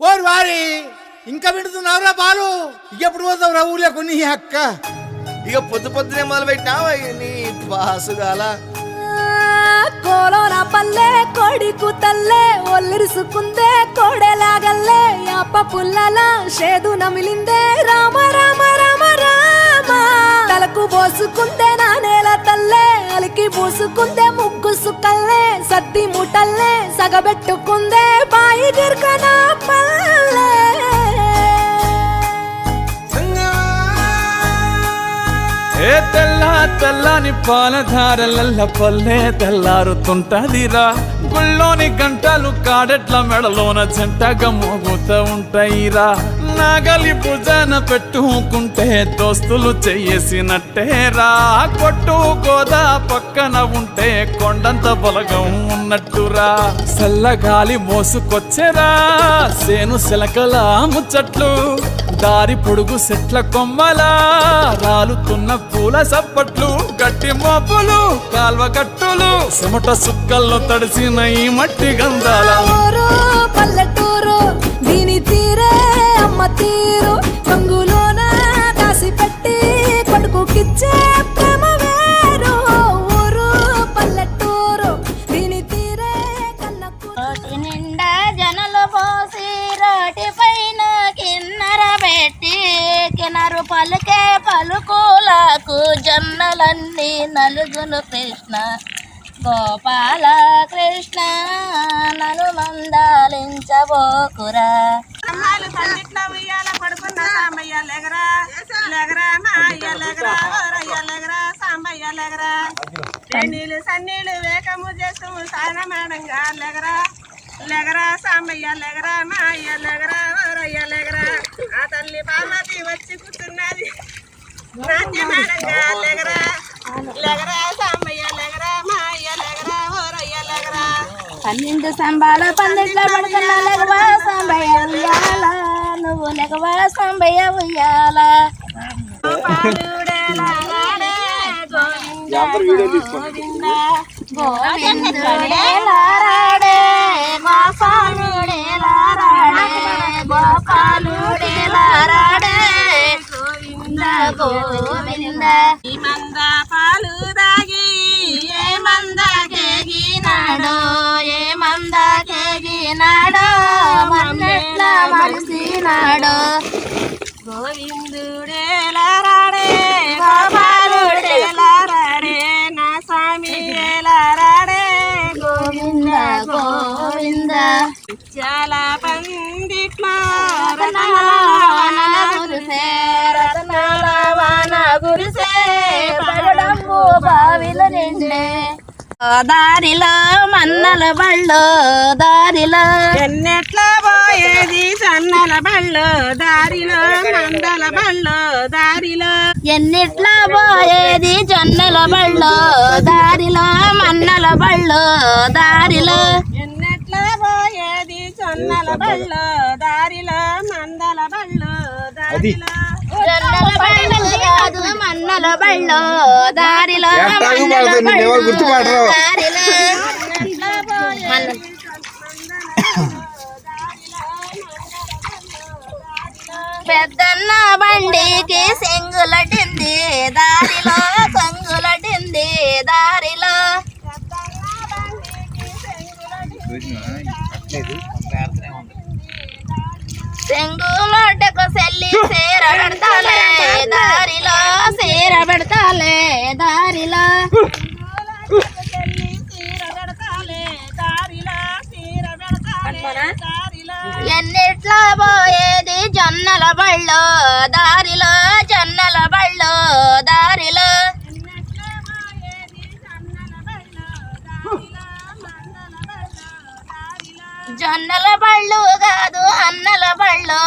ఓరి వారి ఇంకా వింటున్నావురా బాలు, ఎప్పుడు పోతావురా ఊళ్ళో కొన్ని అక్క? ఇక పొద్దు పొద్దునే మొదలు పెట్టినావా నీ బాసుగాల? కోలోన పల్లె కొడికు తల్లే ఒల్లిరుసుకుందే కోడెలాగల్లే అప్ప పుల్లల షేదు నమిలిందే రామ రామ రామ రామ తలకు పోసుకుందే నా నేల తల్లే అలికి పూసుకుందే ముగ్గు సుక్కల్లే సద్ది ముటల్లే సగబెట్టుకుందే బాయి గిర్కన పల్లె. ఏ తెల్ల తెల్లని పాలధారలల్ల పల్లె తెల్లారుతుంటదిరా, గుళ్ళోని గంటలు కాడెట్ల మెడలోన జంటగా మోగుతూ ఉంటాయిరా. నాగలి భుజాన పెట్టుకుంటే దోస్తులు చెయ్యేసినట్టేరా, కొట్టు గోదా పక్కన ఉంటే కొండంత బలగం ఉన్నట్టురా. చల్లగాలి మోసుకొచ్చెరా సేను శిలకల ముచ్చట్లు, దారి పొడుగు చెట్ల కొమ్మలా రాలుతున్న పూల సప్పట్లు, గట్టి మోపులు కాల్వ గట్టులు చెమట సుక్కల్లో తడిసిన ఈ మట్టి గంధాల ఊరు పల్లెటూరు దీని తీరే అమ్మ తీరు కంగులోన దాసి పెట్టి కొడుకుకిచ్చే ప్రేమ వేరు. ఊరు పల్లెటూరు దీని తీరే కన్నకు నిండా జనలు పోసి రోటి పైన కిన్నర పెట్టి కినరు పలుకే పలుకులకు జొన్నలన్నీ నలుగును కృష్ణ గోపాల కృష్ణ నన్ను మందాలించబోకురా. అమ్మాయిలు తల్లిట్ల ఉయ్యాల పడుకున్న సాంబయ్య లెగరా లెగరా మాయ్య లెగరా ఓరయ్య లెగరా సాంబయ్య లెగరా నీళ్ళు సన్నీళ్ళు వేకము చేస్తూ సానమాడంగా లెగరా లెగరా సాంబయ్య లెగరా మాయ్య లెగరా ఓరయ్య లెగరా. ఆ తల్లి పార్వతి వచ్చి కూర్చున్నది నాట్యమాడంగా లెగరా లెగరా సాంబయ్య లెగరా మాయ్య లెగరా ఓరయ్య లెగరా. 12 సంబాల పందిట్ల పడుకున్న లెగవా సాంబయ్య ఉయ్యాల, నువ్వు లెగవా సాంబయ్య ఉయ్యాల. గోవిందుడేలారాడే గోపాలుడేలారాడే గోపాలుడేలారాడే గోవింద గోవింద. ఈ మంద పాలు దాగి ఏ మంద కేగినాడో ఏ మంద కేగినాడో మన్నెట్ల మరిసినాడో గోవిందుడేలారాడే గోపాలుడేలారాడే నా స్వామి ఏలారాడే గోవింద గోవింద. చాలా పందిట్లో రతనాల గురిసే రతనాల వాన గురిసే పడడంబు బావిల నిండే దారిలో మన్నల బళ్ళు దారిలో ఎన్నెట్ల పోయేది సన్నల బళ్ళు దారిలో మందల బళ్ళు దారిలో ఎన్నిట్ల పోయేది జొన్నల బళ్ళు దారిలో మన్నల బళ్ళు దారిలో ఎన్నెట్ల పోయేది సన్నల బళ్ళు దారిలో మందల బళ్ళు దారిలో జొన్నల బళ్ళు కాదు మన్నల బళ్ళు దారిలో దారిలో పెద్దన్న బండికి సెంగులటింది దారిలో సంగులటింది దారిలో సెంగులొడ్డకు సెల్లి సేర పెడతాలే దారిలో సేర పెడతాలే దారిలో ఎన్నిట్ల పోయేది జొన్నల బళ్ళు దారిలో జొన్నల బళ్ళు దారిలో జొన్నల బళ్ళు కాదు అన్నల బళ్ళు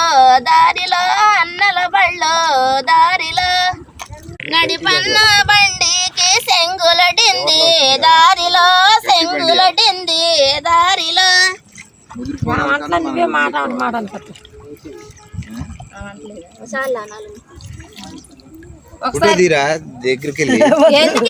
దారిలో అన్నల బళ్ళు దారిలో నడిపన్న బండికి సెంగులటింది దారిలో సెంగులటింది దారిలో. దగ్గరికి వెళ్ళి